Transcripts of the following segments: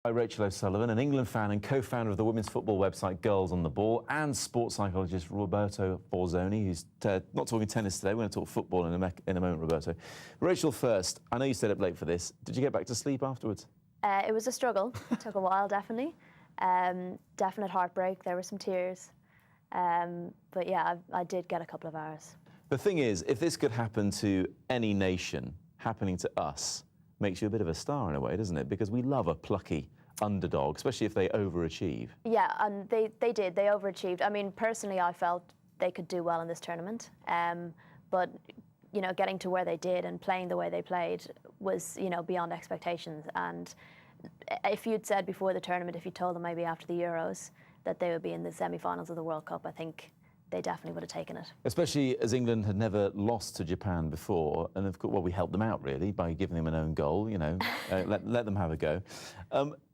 Hi, Rachel O'Sullivan, an England fan and co-founder of the women's football website Girls on the Ball, and sports psychologist Roberto Forzoni, who's not talking tennis today. We're going to talk football in a moment, Roberto. Rachel first, I know you stayed up late for this. Did you get back to sleep afterwards? It was a struggle. It took a while, definitely. Definite heartbreak. There were some tears. But yeah, I did get a couple of hours. The thing is, if this could happen to any nation, happening to us makes you a bit of a star in a way, doesn't it? Because we love a plucky underdog, especially if they overachieve. Yeah, and they did. They overachieved. I mean, personally, I felt they could do well in this tournament. But, you know, getting to where they did and playing the way they played was, you know, beyond expectations. And if you'd said before the tournament, if you told them maybe after the Euros that they would be in the semi-finals of the World Cup, I think they definitely would have taken it. Especially as England had never lost to Japan before, and of course, well, we helped them out really by giving them an own goal, you know, let them have a go.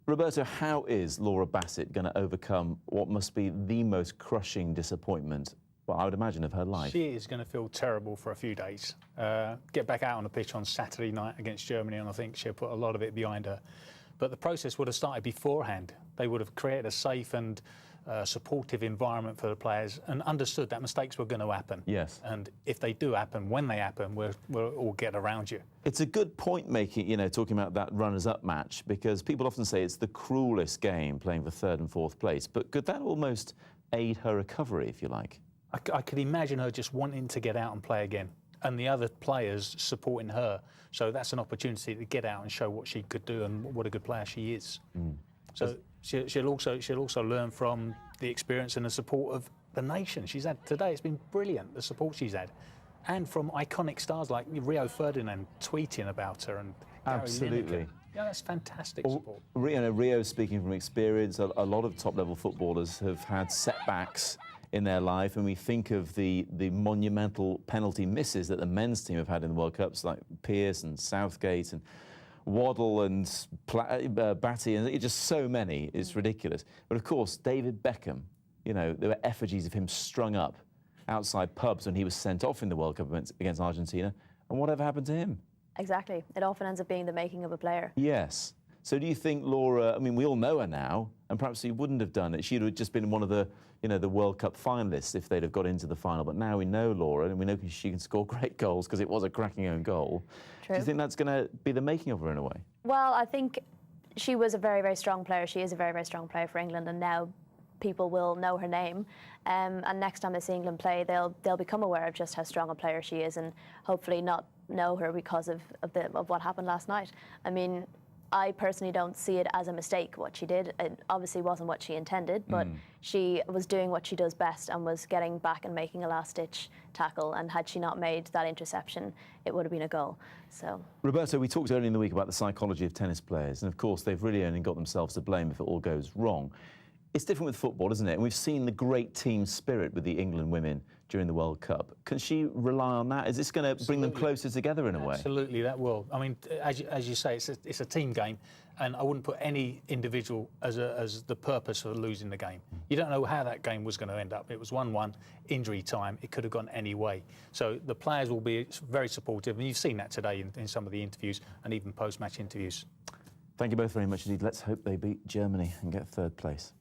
Roberto, how is Laura Bassett going to overcome what must be the most crushing disappointment, well, I would imagine, of her life? She is going to feel terrible for a few days. Get back out on the pitch on Saturday night against Germany, and I think she'll put a lot of it behind her. But the process would have started beforehand. They would have created a safe and supportive environment for the players and understood that mistakes were going to happen. Yes. And if they do happen, when they happen, we'll all get around you. It's a good point making, you know, talking about that runners-up match, because people often say it's the cruelest game, playing for third and fourth place. But could that almost aid her recovery, if you like? I could imagine her just wanting to get out and play again, and the other players supporting her. So that's an opportunity to get out and show what she could do and what a good player she is. So she'll also learn from the experience and the support of the nation she's had today. It's been brilliant, the support she's had, and from iconic stars like Rio Ferdinand tweeting about her and Gary Absolutely. Lineker. Yeah, that's fantastic support. Rio, speaking from experience, a lot of top-level footballers have had setbacks in their life, and we think of the monumental penalty misses that the men's team have had in the World Cups, like Pearce and Southgate and Waddle and Batty, and just so many. It's ridiculous. But of course, David Beckham, you know, there were effigies of him strung up outside pubs when he was sent off in the World Cup against Argentina. And whatever happened to him? Exactly. It often ends up being the making of a player. Yes. So do you think Laura, I mean, we all know her now, and perhaps she wouldn't have done it. She'd have just been one of the, you know, the World Cup finalists if they'd have got into the final. But now we know Laura, and we know she can score great goals because it was a cracking own goal. True. Do you think that's going to be the making of her in a way? Well, I think she was a very, very strong player. She is a very, very strong player for England, and now people will know her name. And next time they see England play, they'll become aware of just how strong a player she is, and hopefully not know her because of what happened last night. I mean, I personally don't see it as a mistake, what she did. It obviously wasn't what she intended, but she was doing what she does best and was getting back and making a last-ditch tackle, and had she not made that interception, it would have been a goal. So, Roberto, we talked earlier in the week about the psychology of tennis players, and of course they've really only got themselves to blame if it all goes wrong. It's different with football, isn't it? And we've seen the great team spirit with the England women during the World Cup. Can she rely on that? Is this going to bring them closer together in a way? Absolutely, that will. I mean, as you say, it's a team game, and I wouldn't put any individual as the purpose for losing the game. You don't know how that game was going to end up. It was 1-1, injury time. It could have gone any way. So the players will be very supportive, and you've seen that today in some of the interviews and even post-match interviews. Thank you both very much indeed. Let's hope they beat Germany and get third place.